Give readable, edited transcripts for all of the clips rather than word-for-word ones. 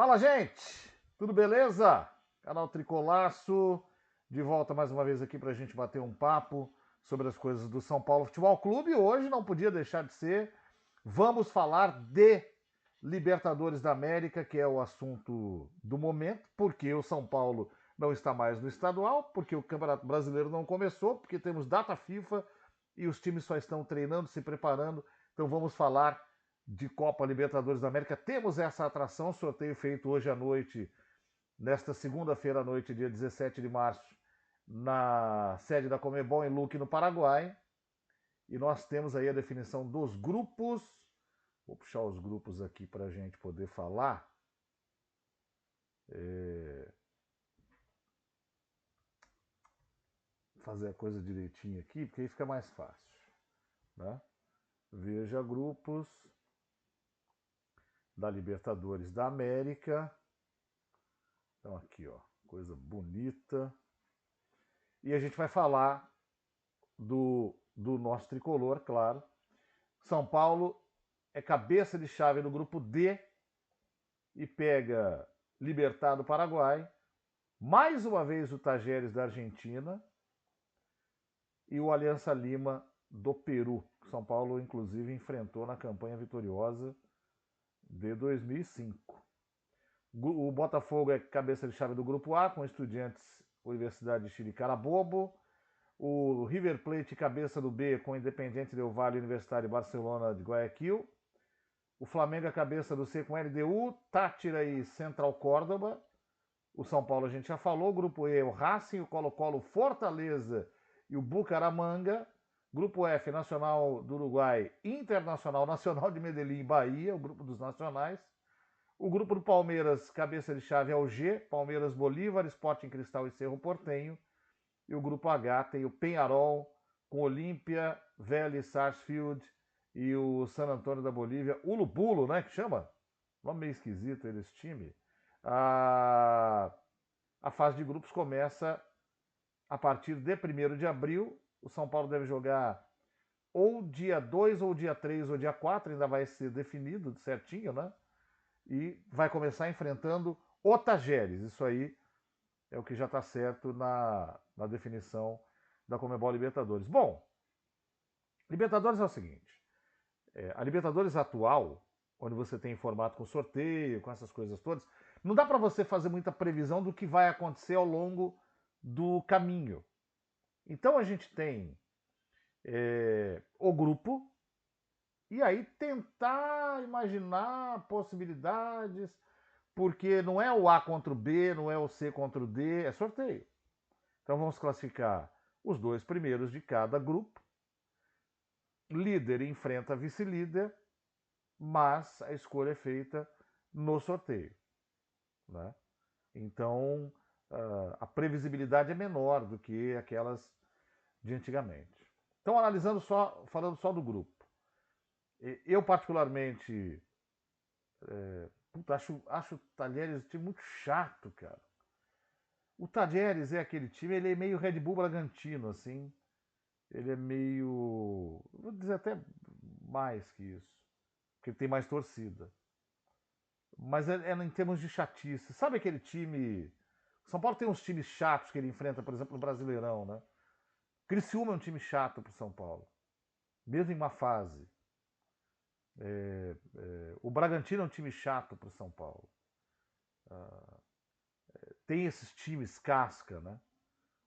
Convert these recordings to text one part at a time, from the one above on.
Fala, gente! Tudo beleza? Canal Tricolaço, de volta mais uma vez aqui para a gente bater um papo sobre as coisas do São Paulo Futebol Clube. E hoje não podia deixar de ser, vamos falar de Libertadores da América, que é o assunto do momento, porque o São Paulo não está mais no estadual, porque o Campeonato Brasileiro não começou, porque temos data FIFA e os times só estão treinando, se preparando. Então vamos falar de Copa Libertadores da América. Temos essa atração, sorteio feito hoje à noite, nesta segunda-feira à noite, dia 17 de março, na sede da Comebol em Luque, no Paraguai. E nós temos aí a definição dos grupos. Vou puxar os grupos aqui para a gente poder falar. Fazer a coisa direitinho aqui, porque aí fica mais fácil. Né? Veja grupos da Libertadores da América. Então aqui, ó, coisa bonita. E a gente vai falar do nosso tricolor, claro. São Paulo é cabeça de chave do grupo D e pega Libertad do Paraguai, mais uma vez o Tajeres da Argentina e o Aliança Lima do Peru. São Paulo, inclusive, enfrentou na campanha vitoriosa de 2005. O Botafogo é cabeça de chave do grupo A, com Estudiantes, Universidade de Chile, Carabobo. O River Plate, cabeça do B, com Independiente Del Valle, Universitário de Barcelona de Guayaquil. O Flamengo, a cabeça do C, com LDU, Tátira e Central Córdoba. O São Paulo, a gente já falou. Grupo E, o Racing, o Colo-Colo, Fortaleza e o Bucaramanga. Grupo F, Nacional do Uruguai, Internacional, Nacional de Medellín, Bahia, o grupo dos nacionais. O grupo do Palmeiras, cabeça de chave é o G, Palmeiras, Bolívar, Sporting Cristal e Cerro Portenho. E o grupo H tem o Penharol, com Olímpia, Vélez, Sarsfield e o San Antônio da Bolívia. Ulubulo, né, que chama? Nome meio esquisito esse time. A fase de grupos começa a partir de 1º de abril. O São Paulo deve jogar ou dia 2, ou dia 3, ou dia 4, ainda vai ser definido certinho, né? E vai começar enfrentando o Tajeres. Isso aí é o que já está certo na definição da Comebol Libertadores. Bom, Libertadores é o seguinte: a Libertadores atual, onde você tem formato com sorteio, com essas coisas todas, não dá para você fazer muita previsão do que vai acontecer ao longo do caminho. Então a gente tem o grupo, e aí tentar imaginar possibilidades, porque não é o A contra o B, não é o C contra o D, é sorteio. Então vamos classificar os 2 primeiros de cada grupo. Líder enfrenta vice-líder, mas a escolha é feita no sorteio. Né? Então a previsibilidade é menor do que aquelas de antigamente. Então, analisando só, falando só do grupo. Eu, particularmente, acho o Talheres um time muito chato, cara. O Talheres é aquele time, ele é meio Red Bull Bragantino, assim. Ele é meio. Vou dizer até mais que isso. Porque ele tem mais torcida. Mas é em termos de chatice. Sabe aquele time. O São Paulo tem uns times chatos que ele enfrenta, por exemplo, no Brasileirão, né? Criciúma é um time chato pro São Paulo. Mesmo em uma fase. O Bragantino é um time chato pro São Paulo. Tem esses times casca, né?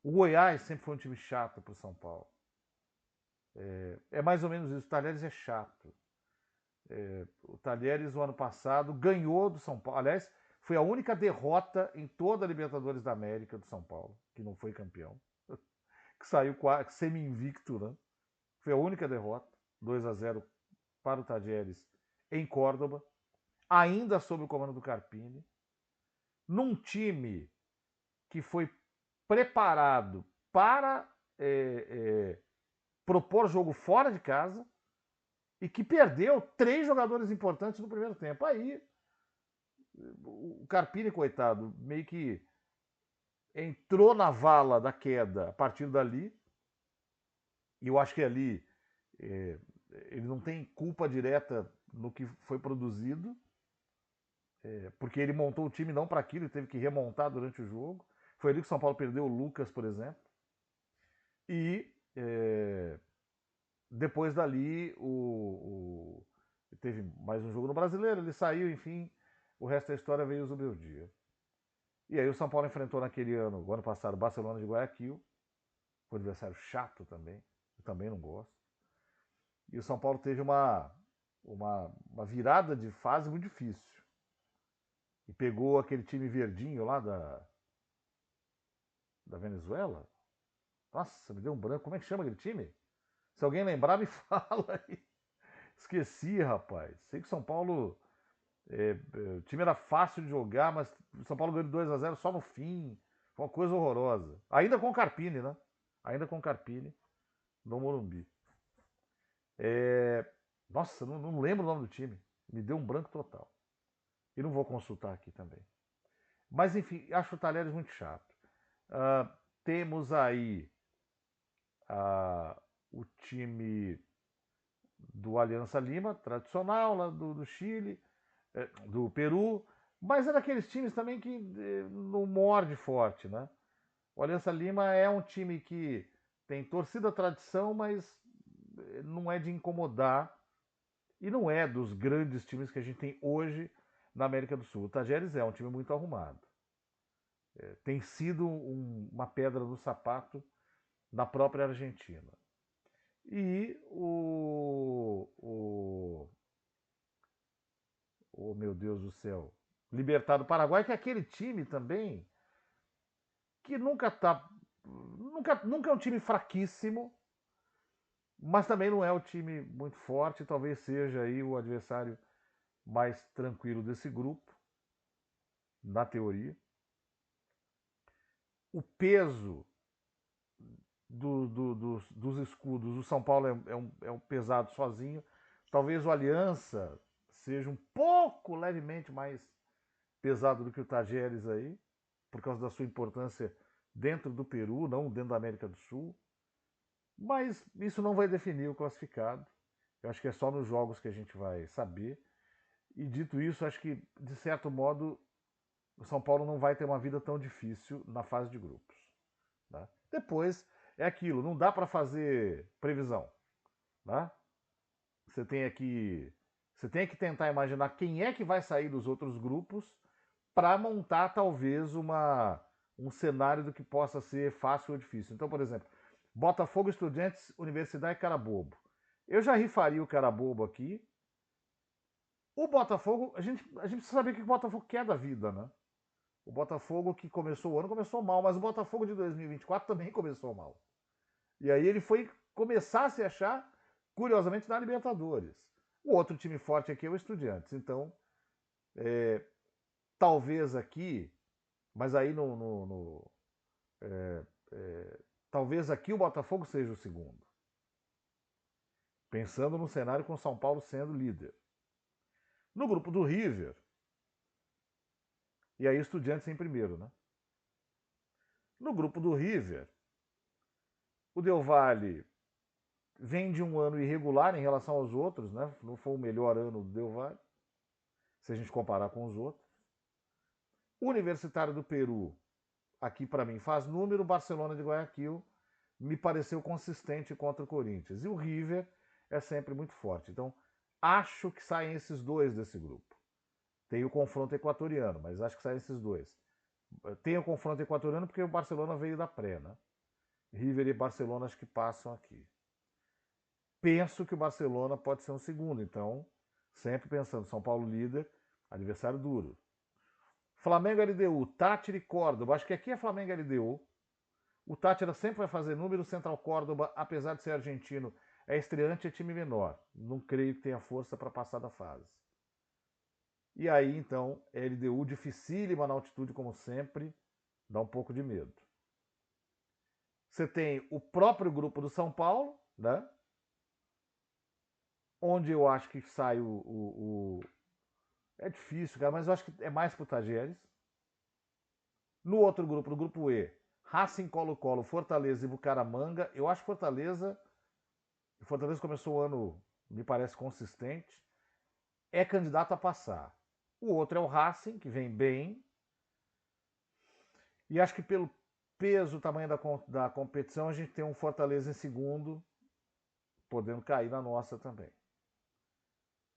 O Goiás sempre foi um time chato pro São Paulo. É mais ou menos isso. O Talheres é chato. O Talheres, o ano passado, ganhou do São Paulo. Aliás, foi a única derrota em toda a Libertadores da América do São Paulo, que não foi campeão. Que saiu semi-invicto, né? Foi a única derrota. 2-0 para o Talheres em Córdoba, ainda sob o comando do Carpini, num time que foi preparado para propor jogo fora de casa e que perdeu 3 jogadores importantes no primeiro tempo. Aí o Carpini, coitado, meio que entrou na vala da queda a partir dali. E eu acho que ali ele não tem culpa direta no que foi produzido. porque ele montou o time não para aquilo, ele teve que remontar durante o jogo. Foi ali que o São Paulo perdeu o Lucas, por exemplo. E depois dali, teve mais um jogo no Brasileiro, ele saiu, enfim, o resto da história veio o meu dia. E aí o São Paulo enfrentou naquele ano, o ano passado, o Barcelona de Guayaquil, foi um adversário chato também, eu também não gosto. E o São Paulo teve uma virada de fase muito difícil. E pegou aquele time verdinho lá da Venezuela. Nossa, me deu um branco. Como é que chama aquele time? Se alguém lembrar, me fala aí. Esqueci, rapaz. Sei que São Paulo. O time era fácil de jogar, mas o São Paulo ganhou 2-0 só no fim. Foi uma coisa horrorosa. Ainda com o Carpini, né? Ainda com o Carpini no Morumbi. Nossa, não lembro o nome do time. Me deu um branco total. E não vou consultar aqui também. Mas enfim, acho o Talheres muito chato. Temos aí o time do Aliança Lima, tradicional, lá do Chile, do Peru, mas é daqueles times também que não morde forte, né? O Aliança Lima é um time que tem torcida tradição, mas não é de incomodar e não é dos grandes times que a gente tem hoje na América do Sul. O Tajeres é um time muito arrumado. Tem sido uma pedra no sapato na própria Argentina. E oh meu Deus do céu, Libertad do Paraguai, que é aquele time também que nunca é um time fraquíssimo, mas também não é um time muito forte, talvez seja aí o adversário mais tranquilo desse grupo, na teoria. O peso dos escudos, o São Paulo é um pesado sozinho, talvez o Aliança seja um pouco levemente mais pesado do que o Tajeres aí, por causa da sua importância dentro do Peru, não dentro da América do Sul. Mas isso não vai definir o classificado. Eu acho que é só nos jogos que a gente vai saber. E dito isso, acho que, de certo modo, o São Paulo não vai ter uma vida tão difícil na fase de grupos. Tá? Depois é aquilo, não dá para fazer previsão. Tá? Você tem que tentar imaginar quem é que vai sair dos outros grupos para montar talvez um cenário do que possa ser fácil ou difícil. Então, por exemplo, Botafogo, Estudiantes, Universidade e Carabobo. Eu já rifaria o Carabobo aqui. O Botafogo, a gente precisa saber o que o Botafogo quer da vida, né? O Botafogo que começou o ano começou mal, mas o Botafogo de 2024 também começou mal. E aí ele foi começar a se achar, curiosamente, na Libertadores. O outro time forte aqui é o Estudiantes. Então, talvez aqui, mas aí talvez aqui o Botafogo seja o segundo. Pensando no cenário com o São Paulo sendo líder. No grupo do River, e aí Estudiantes em primeiro, né? No grupo do River, o Del Valle vem de um ano irregular em relação aos outros, né? Não foi o melhor ano do Del Valle, se a gente comparar com os outros. O Universitário do Peru, aqui para mim faz número, Barcelona de Guayaquil me pareceu consistente contra o Corinthians. E o River é sempre muito forte. Então, acho que saem esses dois desse grupo. Tem o confronto equatoriano, mas acho que saem esses dois. Tem o confronto equatoriano porque o Barcelona veio da pré, né? River e Barcelona acho que passam aqui. Penso que o Barcelona pode ser um segundo, então, sempre pensando, São Paulo líder, adversário duro. Flamengo LDU, Tátira e Córdoba. Acho que aqui é Flamengo LDU. O Tátira sempre vai fazer número. Central Córdoba, apesar de ser argentino, é estreante, é time menor. Não creio que tenha força para passar da fase. E aí, então, LDU dificílima na altitude, como sempre, dá um pouco de medo. Você tem o próprio grupo do São Paulo, né? Onde eu acho que sai É difícil, cara, mas eu acho que é mais pro Tajeres. No outro grupo, no grupo E, Racing, Colo-Colo, Fortaleza e Bucaramanga. Eu acho que Fortaleza começou o ano, me parece, consistente. É candidato a passar. O outro é o Racing, que vem bem. E acho que pelo peso, tamanho da competição, a gente tem um Fortaleza em segundo, podendo cair na nossa também.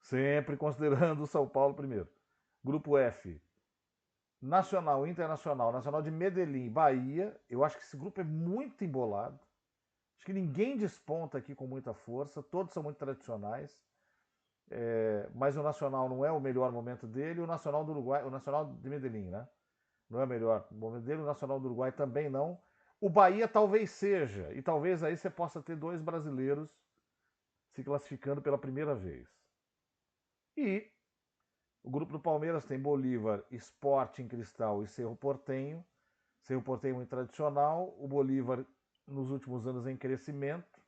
Sempre considerando o São Paulo primeiro. Grupo F, Nacional, Internacional, Nacional de Medellín, Bahia. Eu acho que esse grupo é muito embolado. Acho que ninguém desponta aqui com muita força, todos são muito tradicionais. Mas o Nacional não é o melhor momento dele, o Nacional do Uruguai, o Nacional de Medellín, né? Não é o melhor momento dele, o Nacional do Uruguai também não. O Bahia talvez seja, e talvez aí você possa ter dois brasileiros se classificando pela primeira vez. E o grupo do Palmeiras tem Bolívar, Sporting Cristal e Cerro Porteño. Cerro Porteño muito tradicional, o Bolívar nos últimos anos em crescimento.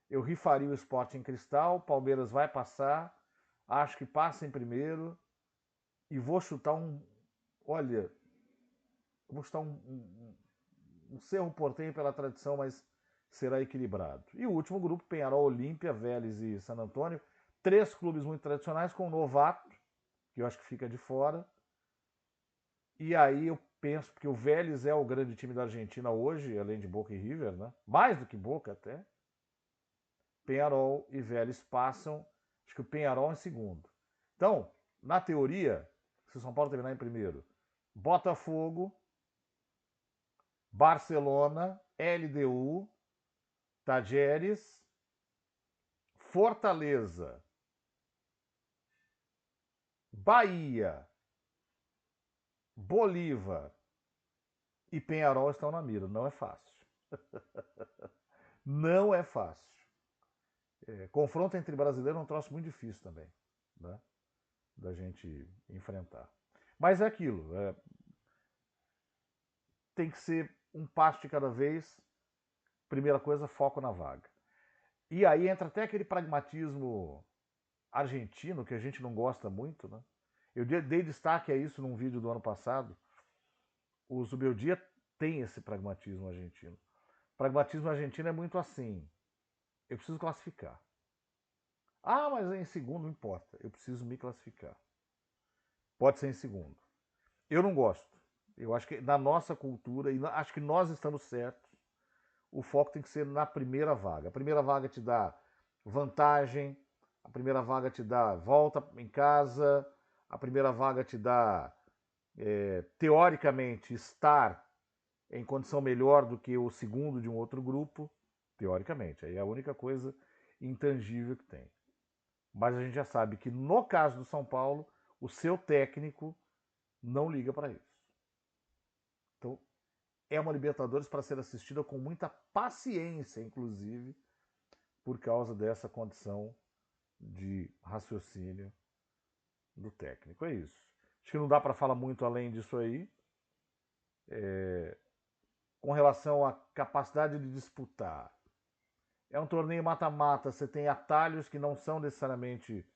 Eu rifaria o Sporting Cristal, Palmeiras vai passar, acho que passa em primeiro e vou chutar olha, vou chutar um Cerro Porteño pela tradição, mas será equilibrado. E o último grupo, Peñarol, Olímpia, Vélez e San Antônio. 3 clubes muito tradicionais com um novato, que eu acho que fica de fora. E aí eu penso, porque o Vélez é o grande time da Argentina hoje, além de Boca e River, né? Mais do que Boca até. Peñarol e Vélez passam, acho que o Peñarol em segundo. Então, na teoria, se o São Paulo terminar em primeiro, Botafogo, Barcelona, LDU, Tajeres, Fortaleza, Bahia, Bolívar e Peñarol estão na mira. Não é fácil. Não é fácil. Confronto entre brasileiros é um troço muito difícil também, né? Da gente enfrentar. Mas é aquilo. Tem que ser um passo de cada vez. Primeira coisa, foco na vaga. E aí entra até aquele pragmatismo argentino, que a gente não gosta muito, né? Eu dei destaque a isso num vídeo do ano passado. O Zubeldia tem esse pragmatismo argentino. O pragmatismo argentino é muito assim. Eu preciso classificar. Ah, mas em segundo não importa. Eu preciso me classificar. Pode ser em segundo. Eu não gosto. Eu acho que na nossa cultura, e acho que nós estamos certos, o foco tem que ser na primeira vaga. A primeira vaga te dá vantagem, a primeira vaga te dá volta em casa, a primeira vaga te dá, teoricamente, estar em condição melhor do que o segundo de um outro grupo, teoricamente. Aí é a única coisa intangível que tem. Mas a gente já sabe que no caso do São Paulo, o seu técnico não liga para isso. Então, é uma Libertadores para ser assistida com muita paciência, inclusive, por causa dessa condição de raciocínio do técnico. É isso. Acho que não dá para falar muito além disso aí. Com relação à capacidade de disputar. É um torneio mata-mata, você tem atalhos que não são necessariamente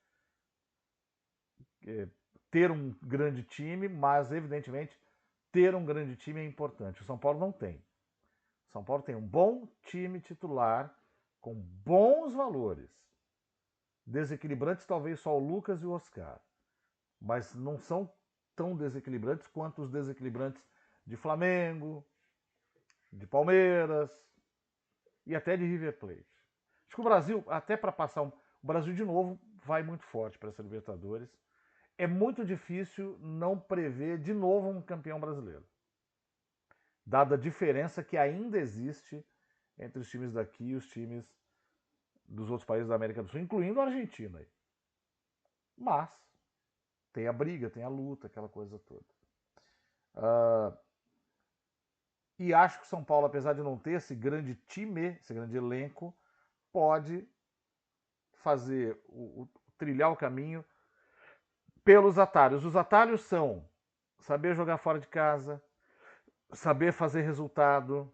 ter um grande time, mas evidentemente ter um grande time é importante. O São Paulo não tem. O São Paulo tem um bom time titular, com bons valores. Desequilibrantes talvez só o Lucas e o Oscar, mas não são tão desequilibrantes quanto os desequilibrantes de Flamengo, de Palmeiras e até de River Plate. Acho que o Brasil, até para passar o Brasil de novo, vai muito forte para essa Libertadores. É muito difícil não prever de novo um campeão brasileiro, dada a diferença que ainda existe entre os times daqui e os times dos outros países da América do Sul, incluindo a Argentina. Mas tem a briga, tem a luta, aquela coisa toda. E acho que o São Paulo, apesar de não ter esse grande time, esse grande elenco, pode fazer trilhar o caminho pelos atalhos. Os atalhos são saber jogar fora de casa, saber fazer resultado,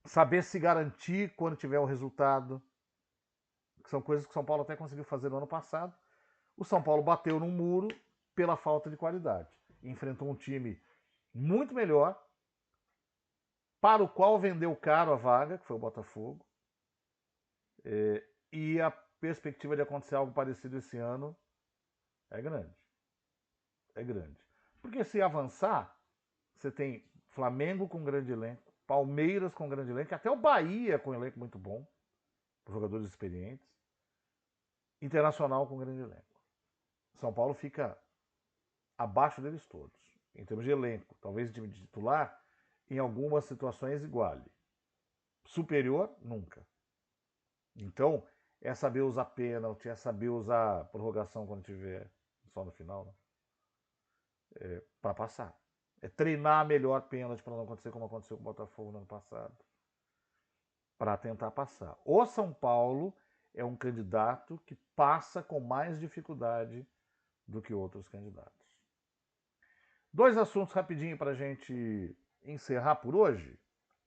saber se garantir quando tiver o resultado, que são coisas que o São Paulo até conseguiu fazer no ano passado. O São Paulo bateu num muro pela falta de qualidade. Enfrentou um time muito melhor, para o qual vendeu caro a vaga, que foi o Botafogo. E a perspectiva de acontecer algo parecido esse ano é grande. é grande. Porque se avançar, você tem Flamengo com grande elenco, Palmeiras com grande elenco, até o Bahia com elenco muito bom, jogadores experientes, Internacional com grande elenco. São Paulo fica abaixo deles todos, em termos de elenco. Talvez o time de titular, em algumas situações, iguale. Superior, nunca. Então, é saber usar pênalti, é saber usar prorrogação quando tiver só no final, né? Para passar. É treinar melhor pênalti para não acontecer como aconteceu com o Botafogo no ano passado. Para tentar passar. O São Paulo é um candidato que passa com mais dificuldade do que outros candidatos. Dois assuntos rapidinho para a gente encerrar por hoje.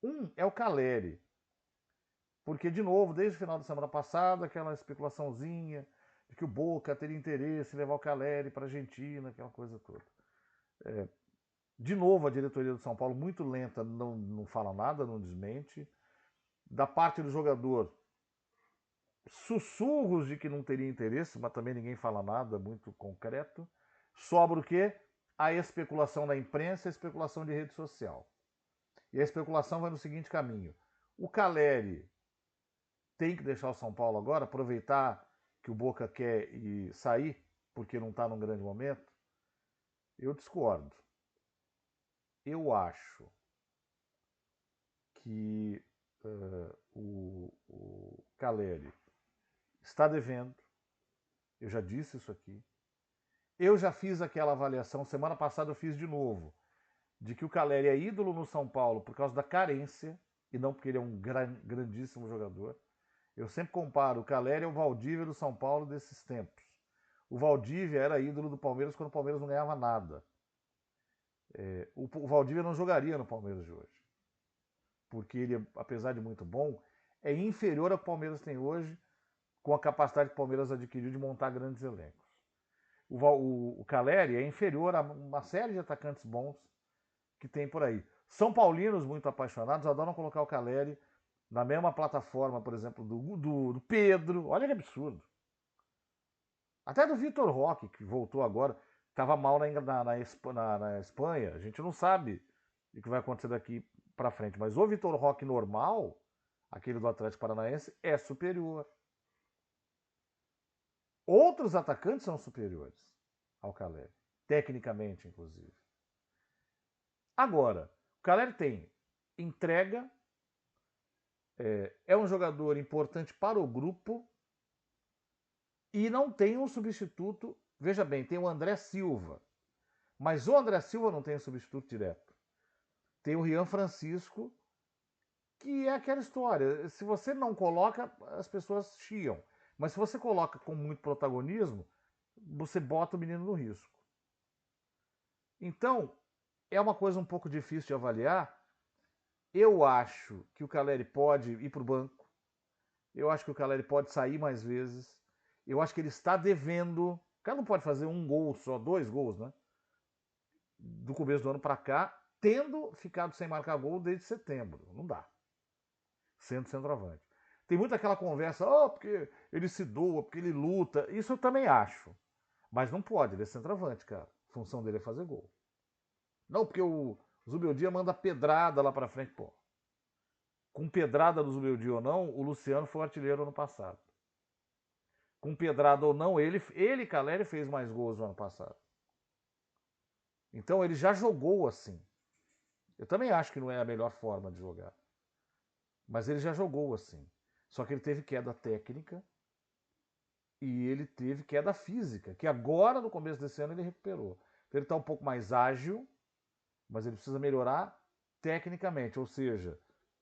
Um é o Caleri. Porque, de novo, desde o final da semana passada, aquela especulaçãozinha de que o Boca teria interesse em levar o Caleri para a Argentina, aquela coisa toda. De novo, a diretoria do São Paulo, muito lenta, não fala nada, não desmente. Da parte do jogador, sussurros de que não teria interesse, mas também ninguém fala nada muito concreto. Sobra o quê? A especulação da imprensa e a especulação de rede social. E a especulação vai no seguinte caminho. O Caleri tem que deixar o São Paulo agora, aproveitar que o Boca quer e sair, porque não está num grande momento? Eu discordo. Eu acho que o Caleri está devendo. Eu já disse isso aqui. Eu já fiz aquela avaliação, semana passada eu fiz de novo, de que o Caleri é ídolo no São Paulo por causa da carência, e não porque ele é um grandíssimo jogador. Eu sempre comparo o Caleri ao Valdívia do São Paulo desses tempos. O Valdívia era ídolo do Palmeiras quando o Palmeiras não ganhava nada. O Valdívia não jogaria no Palmeiras de hoje. Porque ele, apesar de muito bom, é inferior ao que o Palmeiras tem hoje, com a capacidade que o Palmeiras adquiriu de montar grandes elencos. O Caleri é inferior a uma série de atacantes bons que tem por aí. São paulinos muito apaixonados adoram colocar o Caleri na mesma plataforma, por exemplo, do Pedro. Olha que absurdo. Até do Vitor Roque, que voltou agora, estava mal na Espanha. A gente não sabe o que vai acontecer daqui para frente. Mas o Vitor Roque normal, aquele do Atlético Paranaense, é superior. Outros atacantes são superiores ao Caleri, tecnicamente, inclusive. Agora, o Caleri tem entrega, é um jogador importante para o grupo e não tem um substituto. Veja bem, tem o André Silva, mas o André Silva não tem um substituto direto. Tem o Rian Francisco, que é aquela história. Se você não coloca, as pessoas chiam. Mas se você coloca com muito protagonismo, você bota o menino no risco. Então, é uma coisa um pouco difícil de avaliar. Eu acho que o Caleri pode ir para o banco. Eu acho que o Caleri pode sair mais vezes. Eu acho que ele está devendo. O cara não pode fazer um gol só, 2 gols, né? Do começo do ano para cá, tendo ficado sem marcar gol desde setembro. Não dá. Sendo centroavante. Tem muita aquela conversa, porque ele se doa, porque ele luta. Isso eu também acho. Mas não pode, ele é centroavante, cara. A função dele é fazer gol. Não, porque o Zubeldia manda pedrada lá para frente, pô. Com pedrada do Zubeldia ou não, o Luciano foi o artilheiro ano passado. Com pedrada ou não, ele Caleri, fez mais gols no ano passado. Então ele já jogou assim. Eu também acho que não é a melhor forma de jogar. Mas ele já jogou assim. Só que ele teve queda técnica e ele teve queda física, que agora, no começo desse ano, ele recuperou. Então ele está um pouco mais ágil, mas ele precisa melhorar tecnicamente. Ou seja,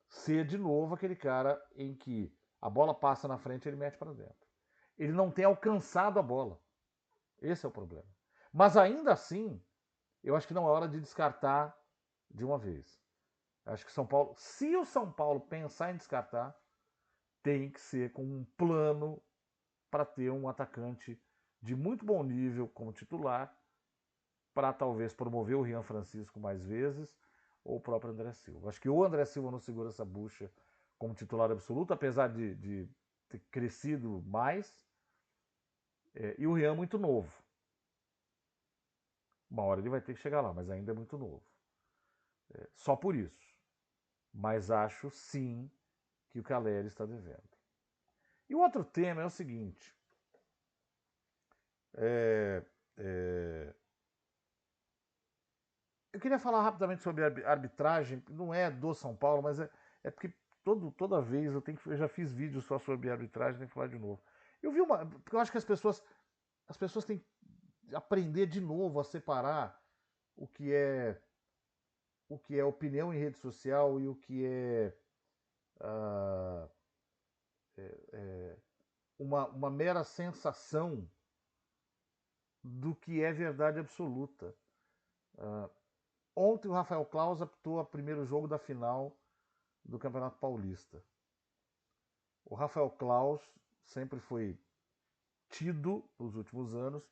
ser de novo aquele cara em que a bola passa na frente e ele mete para dentro. Ele não tem alcançado a bola. Esse é o problema. Mas ainda assim, eu acho que não é hora de descartar de uma vez. Eu acho que São Paulo, se o São Paulo pensar em descartar, tem que ser com um plano para ter um atacante de muito bom nível como titular, para talvez promover o Rian Francisco mais vezes, ou o próprio André Silva. Acho que o André Silva não segura essa bucha como titular absoluto, apesar de ter crescido mais, e o Rian muito novo. Uma hora ele vai ter que chegar lá, mas ainda é muito novo. Só por isso. Mas acho sim que o Caleri está devendo. E o outro tema é o seguinte. Eu queria falar rapidamente sobre arbitragem, não é do São Paulo, mas é porque toda vez eu já fiz vídeos só sobre arbitragem, tenho que falar de novo. Eu vi porque eu acho que as pessoas têm que aprender de novo a separar o que é opinião em rede social e o que é, ah, uma mera sensação do que é verdade absoluta. Ontem o Rafael Claus apitou o primeiro jogo da final do Campeonato Paulista. O Rafael Claus sempre foi tido nos últimos anos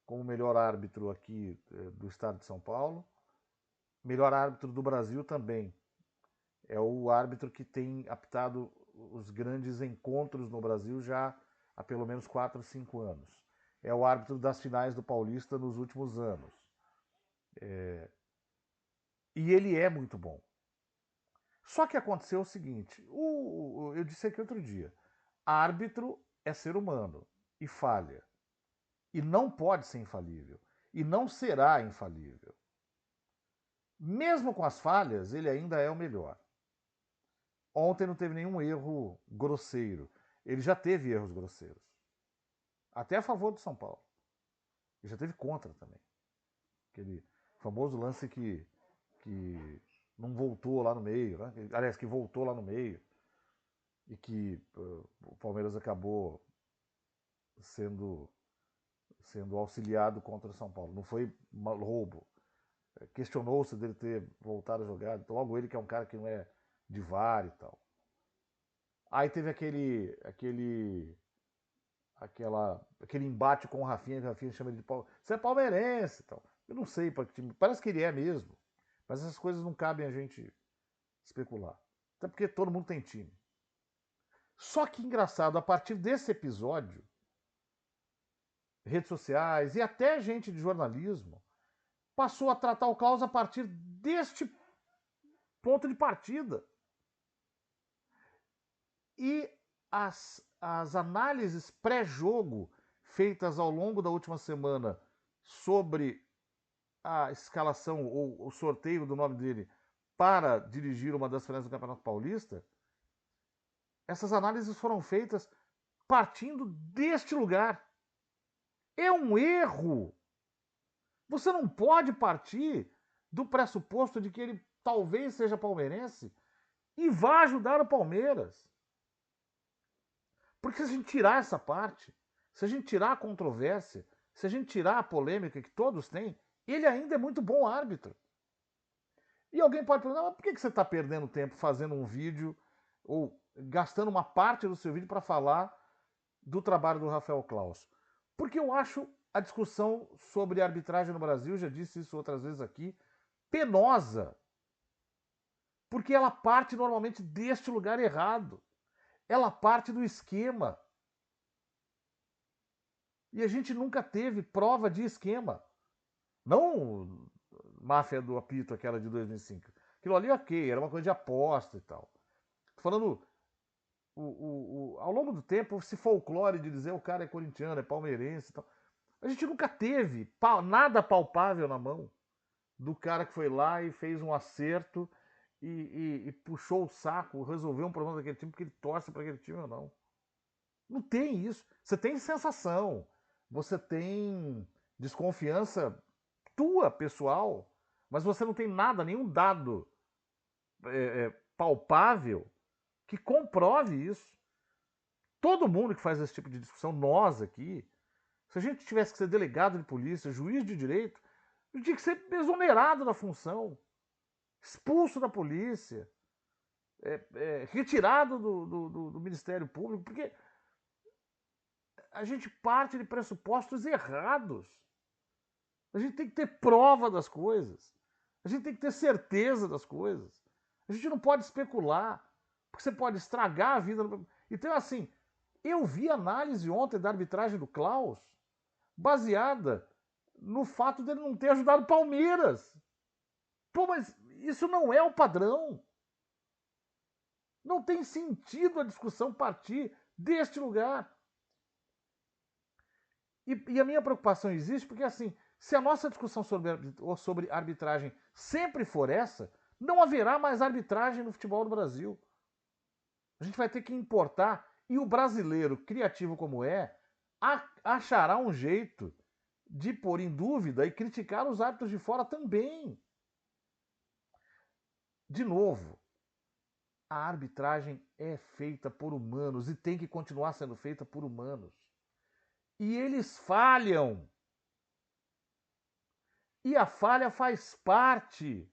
como o melhor árbitro aqui do estado de São Paulo, melhor árbitro do Brasil também. É o árbitro que tem apitado os grandes encontros no Brasil já há pelo menos 4 ou 5 anos. É o árbitro das finais do Paulista nos últimos anos. E ele é muito bom. Só que aconteceu o seguinte, eu disse aqui outro dia, árbitro é ser humano e falha. E não pode ser infalível. E não será infalível. Mesmo com as falhas, ele ainda é o melhor. Ontem não teve nenhum erro grosseiro. Ele já teve erros grosseiros. Até a favor do São Paulo. Ele já teve contra também. Aquele famoso lance que não voltou lá no meio, né? Aliás, que voltou lá no meio e que o Palmeiras acabou sendo auxiliado contra o São Paulo. Não foi roubo. Questionou-se dele ter voltado a jogar. Logo ele que é um cara que não é de VAR e tal. Aí teve aquele embate com o Rafinha, que o Rafinha chama ele de palmeirense. Você é palmeirense e tal. Eu não sei para que time. Parece que ele é mesmo. Mas essas coisas não cabem a gente especular. Até porque todo mundo tem time. Só que engraçado, a partir desse episódio, redes sociais e até gente de jornalismo passou a tratar o Klaus a partir deste ponto de partida. E as análises pré-jogo feitas ao longo da última semana sobre a escalação ou o sorteio do nome dele para dirigir uma das finais do Campeonato Paulista, essas análises foram feitas partindo deste lugar. É um erro. Você não pode partir do pressuposto de que ele talvez seja palmeirense e vá ajudar o Palmeiras. Porque se a gente tirar essa parte, se a gente tirar a controvérsia, se a gente tirar a polêmica que todos têm, ele ainda é muito bom árbitro. E alguém pode perguntar, mas por que você está perdendo tempo fazendo um vídeo ou gastando uma parte do seu vídeo para falar do trabalho do Rafael Claus? Porque eu acho a discussão sobre arbitragem no Brasil, já disse isso outras vezes aqui, penosa. Porque ela parte normalmente deste lugar errado. Ela parte do esquema. E a gente nunca teve prova de esquema. Não máfia do apito, aquela de 2005. Aquilo ali, ok, era uma coisa de aposta e tal. Tô falando, ao longo do tempo, esse folclore de dizer o cara é corintiano, é palmeirense e tal. A gente nunca teve nada palpável na mão do cara que foi lá e fez um acerto e puxou o saco, resolveu um problema daquele time porque ele torce para aquele time ou não. Não tem isso. Você tem sensação, você tem desconfiança tua, pessoal, mas você não tem nada, nenhum dado palpável que comprove isso. Todo mundo que faz esse tipo de discussão, nós aqui, se a gente tivesse que ser delegado de polícia, juiz de direito, a gente tinha que ser exonerado da função, expulso da polícia, retirado do Ministério Público, porque a gente parte de pressupostos errados. A gente tem que ter prova das coisas. A gente tem que ter certeza das coisas. A gente não pode especular, porque você pode estragar a vida. Então, assim, eu vi análise ontem da arbitragem do Klaus baseada no fato dele não ter ajudado o Palmeiras. Pô, mas isso não é o padrão. Não tem sentido a discussão partir deste lugar. E a minha preocupação existe porque, assim, se a nossa discussão sobre arbitragem sempre for essa, não haverá mais arbitragem no futebol do Brasil. A gente vai ter que importar, e o brasileiro, criativo como é, achará um jeito de pôr em dúvida e criticar os árbitros de fora também. De novo, a arbitragem é feita por humanos e tem que continuar sendo feita por humanos. E eles falham. E a falha faz parte.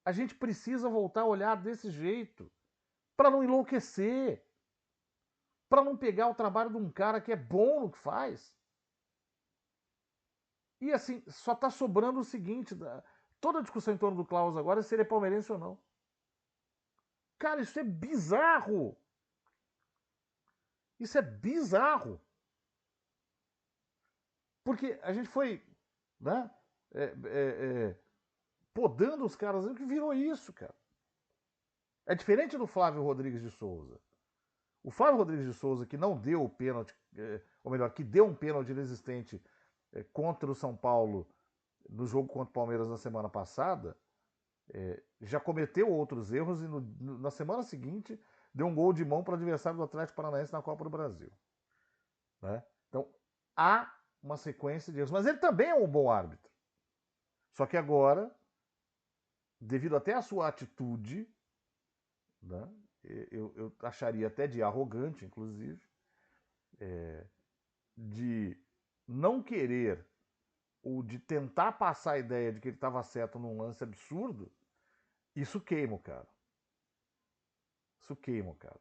A gente precisa voltar a olhar desse jeito, para não enlouquecer, para não pegar o trabalho de um cara que é bom no que faz. E assim, só está sobrando o seguinte, toda a discussão em torno do Klaus agora é se ele é palmeirense ou não. Cara, isso é bizarro. Isso é bizarro. Porque a gente foi, né, podando os caras, que virou isso, cara. É diferente do Flávio Rodrigues de Souza. O Flávio Rodrigues de Souza, que não deu o pênalti, ou melhor, que deu um pênalti inexistente contra o São Paulo no jogo contra o Palmeiras na semana passada, já cometeu outros erros e na semana seguinte deu um gol de mão para o adversário do Atlético Paranaense na Copa do Brasil. Né? Então, há uma sequência de erros. Mas ele também é um bom árbitro. Só que agora, devido até à sua atitude, né, eu acharia até de arrogante, inclusive, de não querer ou de tentar passar a ideia de que ele estava certo num lance absurdo, isso queima o cara. Isso queima o cara.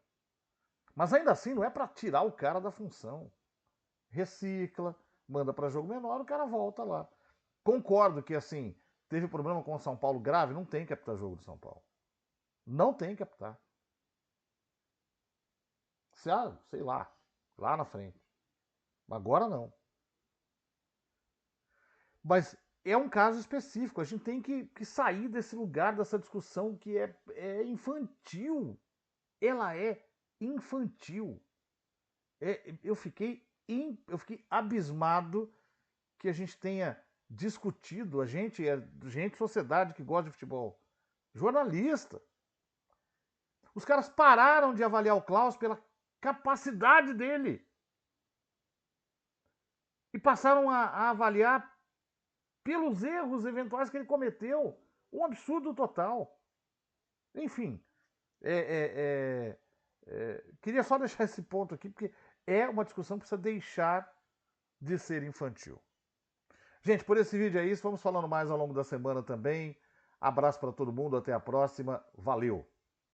Mas ainda assim não é para tirar o cara da função. Recicla, manda para jogo menor, o cara volta lá. Concordo que, assim, teve problema com o São Paulo grave, não tem que apitar jogo do São Paulo. Não tem que apitar. Sei lá na frente. Agora não. Mas é um caso específico. A gente tem que sair desse lugar, dessa discussão que é infantil. Ela é infantil. Eu fiquei abismado que a gente tenha discutido, gente, sociedade que gosta de futebol, jornalista. Os caras pararam de avaliar o Klaus pela capacidade dele. E passaram a avaliar pelos erros eventuais que ele cometeu. Um absurdo total. Enfim, queria só deixar esse ponto aqui, porque é uma discussão que precisa deixar de ser infantil. Gente, por esse vídeo é isso. Vamos falando mais ao longo da semana também. Abraço para todo mundo. Até a próxima. Valeu!